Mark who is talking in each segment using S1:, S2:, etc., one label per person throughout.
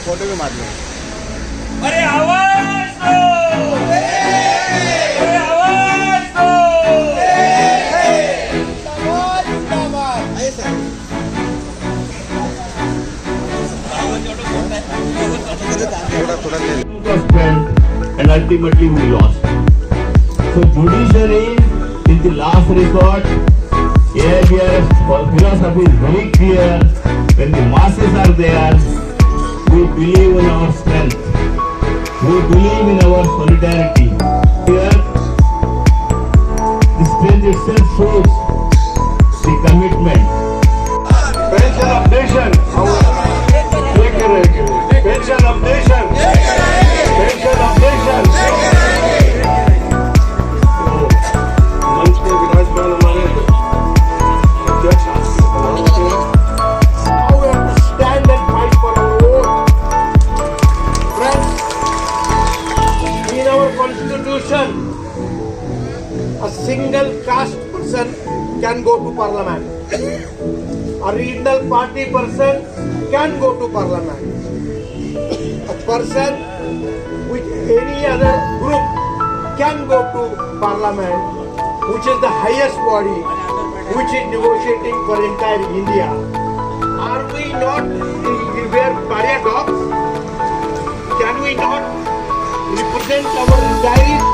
S1: Photo भी मार लो।
S2: अरे आवाज दो, अरे आवाज दो।
S3: And ultimately we lost. So judiciary is the last resort. AIBR's philosophy is very clear. When the masses are there, we believe in our strength. We believe in our solidarity. Here, the strength itself shows the commitment.
S4: Pension of nation. Pension of nation. Pension of nation. मंच पे विराजमान हमारे अध्यक्ष Now we have to stand and fight for our own. Friends, in our constitution, a single caste person can go to parliament. A regional party person can go to parliament. A person with any other group can go to parliament, which is the highest body, which is negotiating for entire India. Are we not in their paradox? Can we not represent our retirees?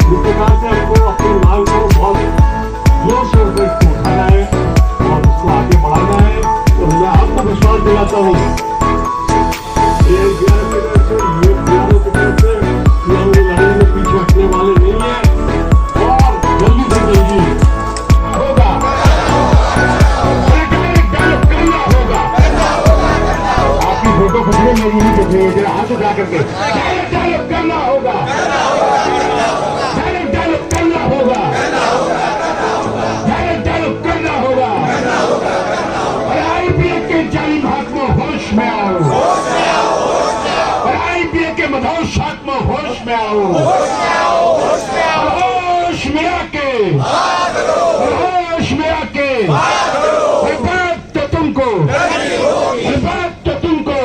S4: इस प्रकार से हमको अपनी मांग को बहुत जोर शोर से उठाना है और उसको आगे बढ़ाना है। तो मैं आपको विश्वास दिलाता हूँ ये बिहार की तरफ से, ये बिहारों की तरफ से कि हम ये लड़ाई में पीछे हटने वाले नहीं हैं और जल्दी से जल्दी होगा, होगा। आपकी फोटो खतरे में नहीं दिख रही है, जरा हाथ उठा करके करना होगा, करना होगा, करना होगा। और आईपीएफ के जालिम हाथों होश में आओ, और आईपीएफ के मधोश हाथों होश में आओ, होश में आके, होश में आके, बात तो तुमको, बात तो तुमको।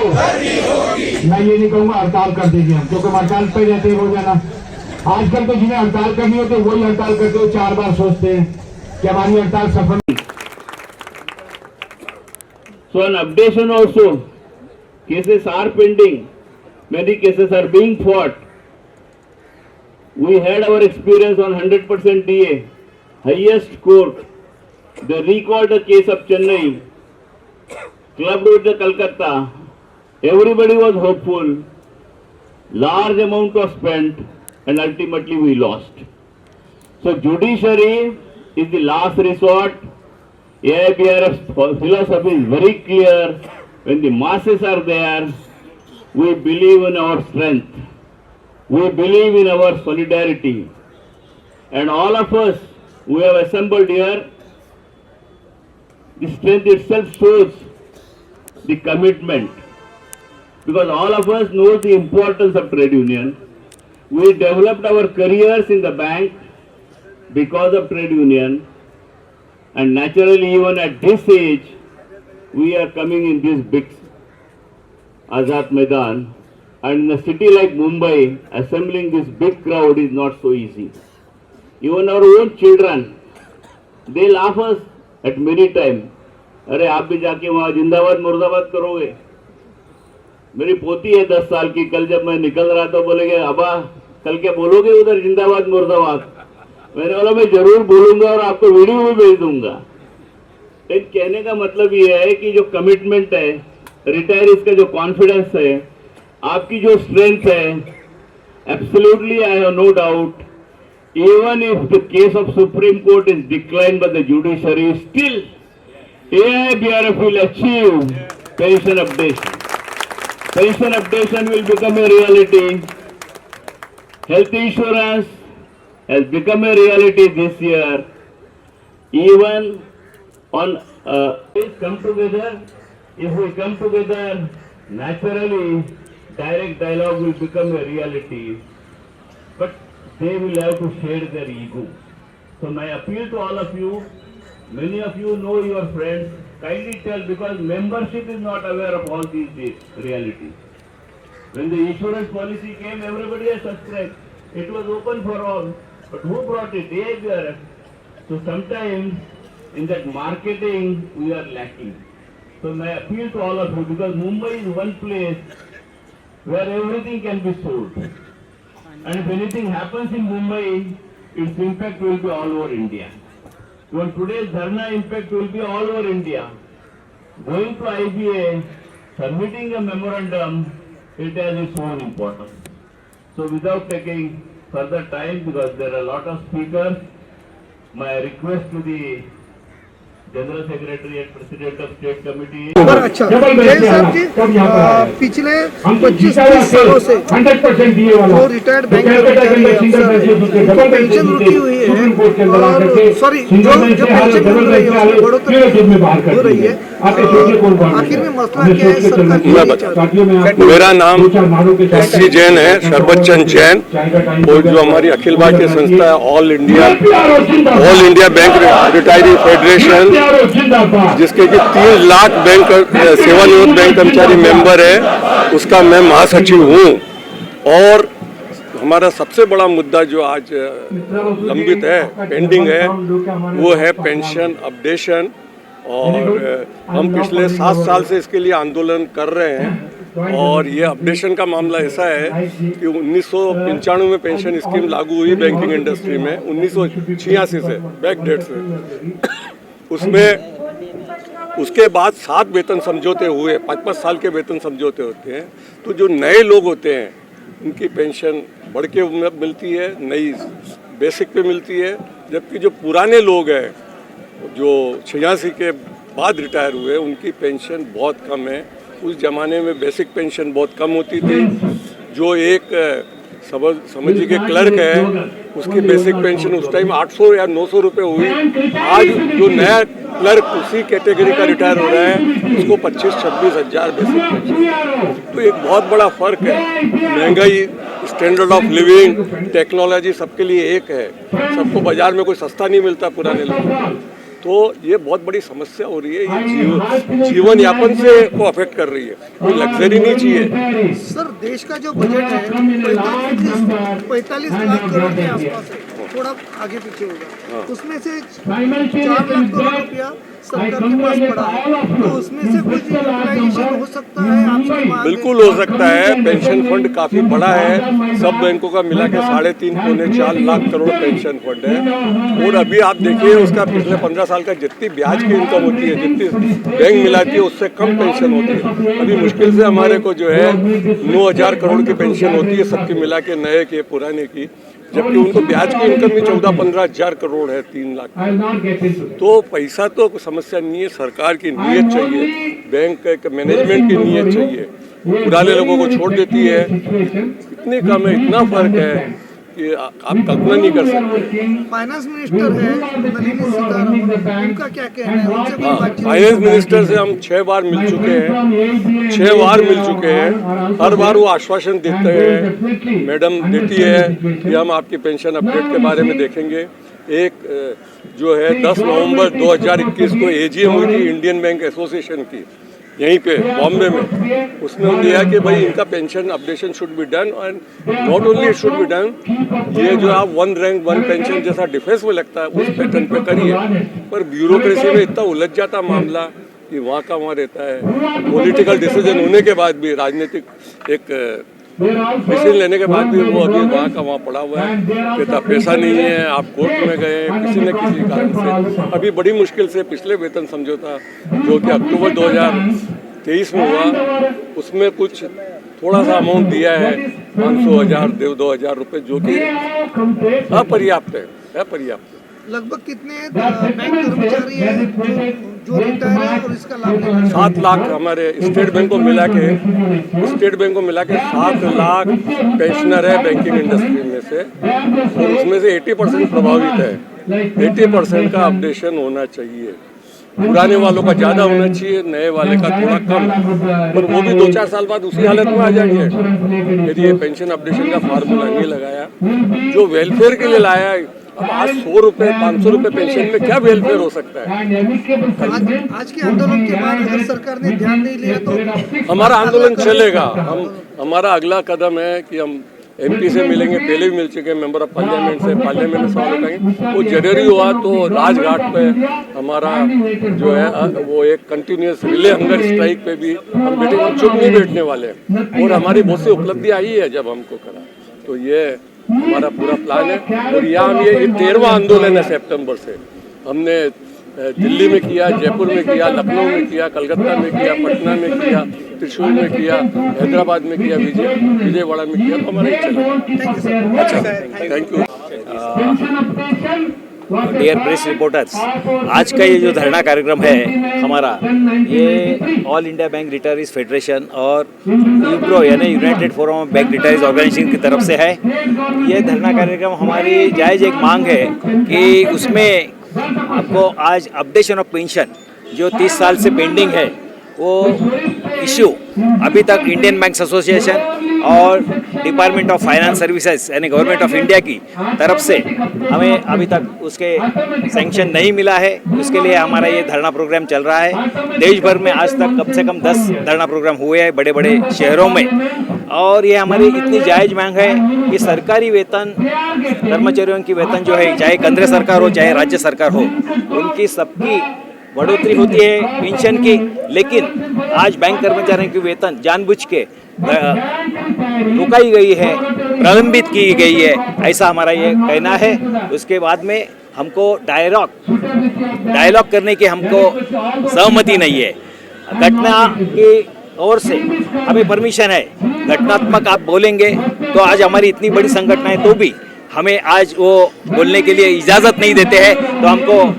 S4: मैं ये नहीं कहूँगा हड़ताल कर देंगे हम, क्योंकि हड़ताल पे रहते हैं रोजाना। आजकल तो जिन्हें हड़ताल करनी हो तो वही हड़ताल करते हो, 4 बार सोचते हैं कि हमारी हड़ताल सफल।
S3: So an updation also, cases are pending, many cases are being fought. We had our experience on 100% DA, highest court. They recalled the case of Chennai, clubbed with the Calcutta. Everybody was hopeful, large amount was spent, and ultimately we lost. So judiciary is the last resort. AIBR's philosophy is very clear. When the masses are there, we believe in our strength. We believe in our solidarity. And all of us who have assembled here, the strength itself shows the commitment. Because all of us know the importance of trade union. We developed our careers in the bank because of trade union. And naturally, even at this age, we are coming in this big Azad Maidan. And in a city like Mumbai, assembling this big crowd is not so easy. Even our own children, they laugh us at many times. अरे आप भी जाके वहाँ जिंदाबाद मुर्दाबाद करोगे? मेरी पोती है 10 साल की, कल जब मैं निकल रहा था बोलेगे अबा कल क्या बोलोगे उधर जिंदाबाद मुर्दाबाद? मैंने बोला मैं जरूर बोलूंगा और आपको वीडियो भी भेज दूंगा। एक कहने का मतलब ये है कि जो कमिटमेंट है, रिटायरीज का जो कॉन्फिडेंस है, आपकी जो स्ट्रेंथ है, absolutely I have no doubt, even if the case of supreme court is declined by the judiciary, still AIBRF will achieve pension updation. Pension updation will become a reality. Health insurance has become a reality this year. Even on come together, if we come together, naturally direct dialogue will become a reality. But they will have to share their ego. So my appeal to all of you, many of you know your friends, kindly tell, because membership is not aware of all these realities. When the insurance policy came, everybody has subscribed. It was open for all. But who brought it? They. So sometimes in that marketing we are lacking. So my appeal to all of you, because Mumbai is one place where everything can be sold. And if anything happens in Mumbai, its impact will be all over India. Even today's Dharna impact will be all over India. Going to IBA, submitting a memorandum, it has its own importance. So without taking further time, because there are a lot of speakers, my request to the General Secretary and President of State Committee is...
S1: अच्छा जय साहब जी, पिछले 25-30 सालों से
S5: 100% दिए वाला
S1: जो retired bank कर्मचारी पेंशन रुकी हुई है और सॉरी जो पेंशन मिल रही है उसमें बढ़ोतरी हो रही है, आखिर में मसला क्या है? सरकार की
S6: मेरा नाम SC जैन है, शरबत चंद जैन, और जो हमारी अखिल भारतीय संस्था है all India bank retiree federation, जिसके कि 3 लाख बैंक सेवानिवृत्त बैंक कर्मचारी मेंबर है, उसका मैं महासचिव हूँ। और हमारा सबसे बड़ा मुद्दा जो आज लंबित है, पेंडिंग है, वो है पेंशन अपडेशन। और हम पिछले 7 साल से इसके लिए आंदोलन कर रहे हैं। और ये अपडेशन का मामला ऐसा है कि 1995 में पेंशन स्कीम लागू हुई बैंकिंग इंडस्ट्री में, 1986 से बैक डेट से। उसमें उसके बाद 7 वेतन समझौते हुए, 5-5 साल के वेतन समझौते होते हैं। तो जो नए लोग होते हैं उनकी पेंशन बढ़ के मिलती है, नई बेसिक पे मिलती है, जबकि जो पुराने लोग हैं जो 86 के बाद रिटायर हुए उनकी पेंशन बहुत कम है। उस ज़माने में बेसिक पेंशन बहुत कम होती थी। जो एक समझिए के क्लर्क है उसकी बेसिक पेंशन उस टाइम 800 या 900 रुपये हुई। आज जो नया क्लर्क उसी कैटेगरी का रिटायर हो रहा है उसको 25-26 हज़ार बेसिक पेंशन। तो एक बहुत बड़ा फ़र्क है। महंगाई, स्टैंडर्ड ऑफ लिविंग, टेक्नोलॉजी सबके लिए एक है। सबको बाजार में कोई सस्ता नहीं मिलता पुराने लोगों। तो ये बहुत बड़ी समस्या हो रही है। ये जीवन यापन से को अफेक्ट कर रही है। कोई लग्जरी नहीं चाहिए।
S1: सर, देश का जो बजट है 45 लाख करोड़ के आसपास है, थोड़ा आगे पीछे होगा। उसमें से 4 लाख करोड़ रुपया सरकार के पास पड़ा है, तो उसमें से कुछ यूटिलाइजेशन हो सकता है आपके?
S6: बिल्कुल हो सकता है। पेंशन फंड काफ़ी बड़ा है, सब बैंकों का मिला के 3.5-4 लाख करोड़ पेंशन फंड है। और अभी आप देखिए उसका पिछले 15 साल का जितनी ब्याज की इनकम होती है, जितनी बैंक मिलाती है, उससे कम पेंशन होती है। अभी मुश्किल से हमारे को जो है 9,000 करोड़ की पेंशन होती है, सबकी मिला के, नए के पुराने की, जबकि उनको ब्याज की इनकम भी 14-15 हज़ार करोड़ है, 3 लाख। तो पैसा तो समस्या नहीं है, सरकार की नीयत चाहिए, बैंक के मैनेजमेंट की नीयत चाहिए। पुराने लोगों को छोड़ देती है, इतनी कम है, इतना फर्क है कि आप कल्पना नहीं कर सकते।
S1: फाइनेंस मिनिस्टर है नलिनी सीतारमण, उनका क्या कहना है? उनसे कोई बातचीत?
S6: फाइनेंस मिनिस्टर से हम 6 बार मिल चुके हैं, 6 बार मिल चुके हैं। हर बार वो आश्वासन देते हैं, मैडम देती है कि हम आपकी पेंशन अपडेट के बारे में देखेंगे। एक जो है 10 नवंबर 2021 को AGM हुई थी इंडियन बैंक एसोसिएशन की, यहीं पे बॉम्बे में। उसमें दिया कि भाई इनका pension updation should be done, and not only it should be done, ये जो आप 1 रैंक 1 पेंशन जैसा डिफेंस में लगता है उस पैटर्न पे करिए। पर ब्यूरोक्रेसी में इतना उलझ जाता मामला कि वहाँ का वहाँ रहता है। पॉलिटिकल डिसीजन होने के बाद भी, राजनीतिक एक डिसीजन लेने के बाद भी वो अभी वहाँ का वहाँ पड़ा हुआ है। कहता पैसा नहीं है, आप कोर्ट में गए, किसी न किसी कारण से अभी बड़ी मुश्किल से पिछले वेतन समझौता जो कि अक्टूबर 2023 में हुआ, उसमें कुछ थोड़ा सा अमाउंट दिया है, 500,000 2,000 रुपये, जो कि अपर्याप्त है।
S1: लगभग कितने बैंक कर्मचारी हैं जो रिटायर है और इसका लाभ लेना है?
S6: 7 लाख हमारे स्टेट बैंक को मिला के 7 लाख पेंशनर है बैंकिंग इंडस्ट्री में से, और उसमें से 80% प्रभावित है। 80% का अपडेशन होना चाहिए। पुराने वालों का ज़्यादा होना चाहिए, नए वाले का थोड़ा कम, पर वो भी 2-4 साल बाद उसी हालत में आ जाएंगे यदि ये पेंशन अपडेशन का फार्मूला नहीं लगाया। जो वेलफेयर के लिए लाया है, अब आज 100 रुपये 500 रुपये पेंशन में क्या वेलफेयर हो सकता है?
S1: आज के आंदोलन के बाद अगर सरकार ने ध्यान नहीं लिया तो
S6: हमारा आंदोलन चलेगा। हमारा अगला कदम है कि हम MP से मिलेंगे, पहले भी मिल चुके हैं, मेंबर ऑफ पार्लियामेंट से, पार्लियामेंट में सवाल उठाएंगे। वो जरूरी हुआ तो राजघाट पे हमारा जो है वो एक कंटिन्यूस रिले हंगर स्ट्राइक पे भी हम बैठेंगे, हम चुप नहीं बैठने वाले हैं। और हमारी बहुत सी उपलब्धि आई है जब हमको करा, तो ये हमारा पूरा प्लान है। और यहाँ हम ये 13वां आंदोलन है सितंबर से। हमने दिल्ली में किया, जयपुर में किया, लखनऊ में किया, कलकत्ता में किया, पटना में किया, त्रिशूल में किया, हैदराबाद में किया, विजयवाड़ा में किया। तो हमारा ये चला। अच्छा, thank you.
S5: Dear press reporters, आज का ये जो धरना कार्यक्रम है हमारा, ये all India bank retirees federation और यूप्रो यानी united forum of bank retirees organisation की तरफ से है। ये धरना कार्यक्रम हमारी जायज़ एक मांग है कि उसमें आपको आज अपडेशन ऑफ पेंशन जो 30 साल से पेंडिंग है वो इशू अभी तक इंडियन बैंक्स एसोसिएशन और डिपार्टमेंट ऑफ फाइनेंस सर्विसेज यानी गवर्नमेंट ऑफ इंडिया की तरफ से हमें अभी तक उसके सैंक्शन नहीं मिला है। उसके लिए हमारा ये धरना प्रोग्राम चल रहा है। देश भर में आज तक कम से कम 10 धरना प्रोग्राम हुए हैं बड़े बड़े शहरों में। और ये हमारी इतनी जायज़ मांग है कि सरकारी वेतन, कर्मचारियों की वेतन जो है, चाहे केंद्र सरकार हो चाहे राज्य सरकार हो, उनकी सबकी बढ़ोतरी होती है पेंशन की। लेकिन आज बैंक कर्मचारियों की वेतन जानबूझ के रुकाई गई है, प्रलंबित की गई है, ऐसा हमारा ये कहना है। उसके बाद में हमको डायलॉग करने की हमको सहमति नहीं है। घटना की ओर से हमें परमिशन है, घटनात्मक आप बोलेंगे तो आज हमारी इतनी बड़ी संगठन है तो भी हमें आज वो बोलने के लिए इजाज़त नहीं देते हैं। तो हमको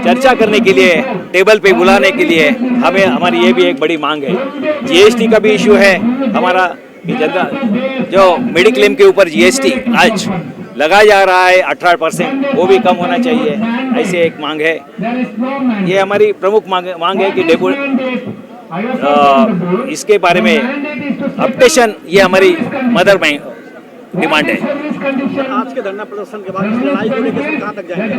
S5: चर्चा करने के लिए टेबल पे बुलाने के लिए हमें हमारी ये भी एक बड़ी मांग है। GST का भी इशू है हमारा कि जो मेडिक्लेम के ऊपर GST आज लगाया जा रहा है 18%, वो भी कम होना चाहिए, ऐसे एक मांग है। ये हमारी प्रमुख मांग है कि इसके बारे में अपडेशन, ये हमारी मदर डिमांड है।
S7: आज के धरना प्रदर्शन के बाद इस लड़ाई को लेकर कहाँ तक जाएंगे?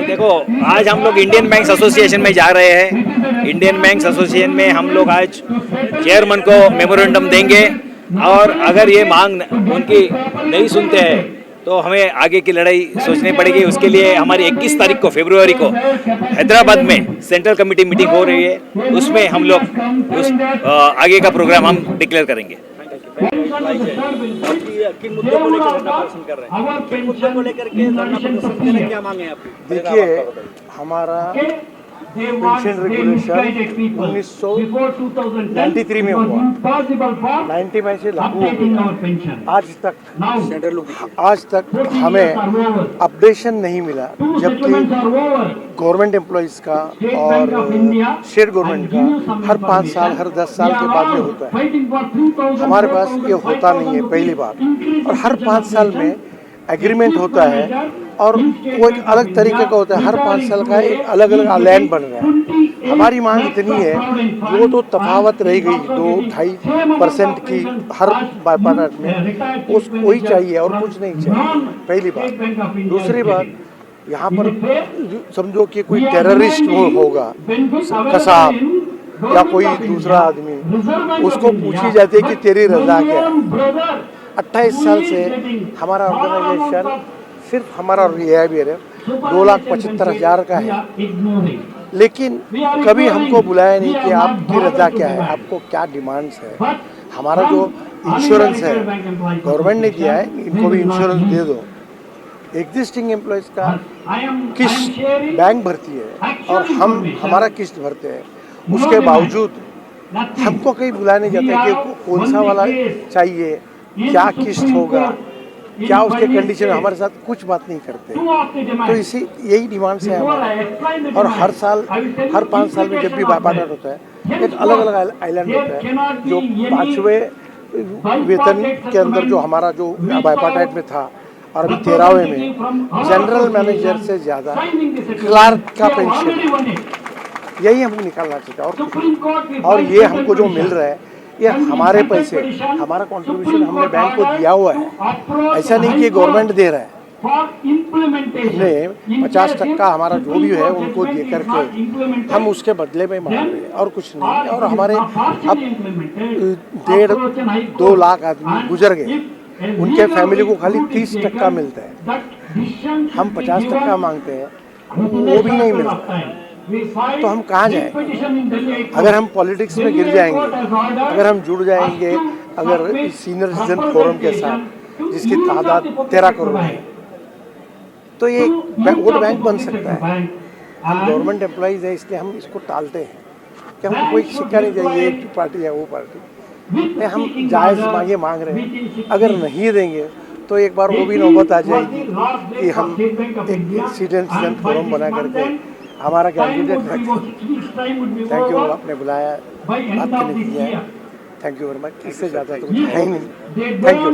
S5: देखो, आज हम लोग इंडियन बैंक्स एसोसिएशन में जा रहे हैं। इंडियन बैंक्स एसोसिएशन में हम लोग आज चेयरमैन को मेमोरेंडम देंगे और अगर ये मांग उनकी नहीं सुनते हैं तो हमें आगे की लड़ाई सोचनी पड़ेगी। उसके लिए हमारी 21 तारीख को फरवरी को हैदराबाद में सेंट्रल कमेटी मीटिंग हो रही है, उसमें हम लोग उस आगे का प्रोग्राम हम डिक्लेयर करेंगे।
S7: किन मुद्दों को लेकर धरना प्रदर्शन कर रहे हैं? किन मुद्दों को लेकर के धरना प्रदर्शन कर रहे हैं? क्या मांगे हैं आपकी?
S4: देखिए, हमारा पेंशन रेगुलेशन 1993 में हुआ, 90 में से लागू हो गया। आज तक हमें अपडेशन नहीं मिला, जबकि गवर्नमेंट एम्प्लॉइज़ का और स्टेट गवर्नमेंट का हर 5 साल हर 10 साल के बाद में होता है। हमारे पास ये होता नहीं है, पहली बात। और हर 5 साल में एग्रीमेंट होता है और वो एक अलग तरीके का होता है। हर 5 साल का एक अलग अलग आलैन बन रहा है। हमारी मांग इतनी है, वो तो तफावत रह गई 2-2.5% की हर बाइपार्ट में, उसको वही चाहिए और कुछ नहीं चाहिए, पहली बात। दूसरी बात, यहाँ पर समझो कि कोई टेररिस्ट होगा, कसाब या कोई दूसरा आदमी, उसको पूछी जाती है कि तेरी रजा क्या है। 28 साल से हमारा ऑर्गेनाइजेशन सिर्फ हमारा AIBRF 2,75,000 का है, लेकिन कभी हमको बुलाया नहीं कि आपकी रजा क्या है, आपको क्या डिमांड्स है। हमारा जो इंश्योरेंस है गवर्नमेंट ने दिया है, इनको भी इंश्योरेंस दे दो। एग्जिस्टिंग एम्प्लॉयज़ का किस्त बैंक भरती है और हम हमारा किस्त भरते हैं, उसके बावजूद हमको कहीं बुलाया नहीं जाता कि कौन सा वाला चाहिए, क्या किस्त होगा, क्या उसके कंडीशन, हमारे साथ कुछ बात नहीं करते। तो इसी यही डिमांड्स है हमारे। और हर साल हर 5 साल में जब भी बाइपार्ट होता है, एक अलग अलग आइलैंड होता है। जो 5वें वेतन के अंदर जो हमारा जो बाइपार्टाइट में था और अभी 13वें में जनरल मैनेजर से ज़्यादा क्लार्क का पेंशन, यही हमको निकालना चाहिए। और ये हमको जो मिल रहा है ये हमारे पैसे, हमारा कंट्रीब्यूशन हमने बैंक को दिया हुआ है, ऐसा नहीं कि गवर्नमेंट दे रहा है। हमने 50% हमारा जो भी है उनको दे करके हम उसके बदले में मांग रहे हैं और कुछ नहीं। और हमारे अब 1.5-2 लाख आदमी गुजर गए, उनके फैमिली को खाली 30% मिलता है। हम 50% मांगते हैं, वो भी नहीं मिलता है। तो हम कहाँ जाएं? अगर हम पॉलिटिक्स में गिर जाएंगे, अगर हम जुड़ जाएंगे अगर सीनियर सिटीजन फोरम के साथ जिसकी तादाद 13 करोड़ है, तो ये वोट बैंक बन सकता है। हम गवर्नमेंट एम्प्लॉइज है इसलिए हम इसको टालते हैं कि हमको कोई शिक्का नहीं चाहिए, एक पार्टी है वो पार्टी नहीं। हम जायज़ मांगे मांग रहे हैं, अगर नहीं देंगे तो एक बार वो भी नौबत आ जाएगी कि हम एक सिटीजन फोरम बना करके हमारा कैंडिडेट थैंक यू आपने बुलाया, बात करने के लिए। Thank you very much. इससे ज़्यादा तो कुछ है ही नहीं। Thank you.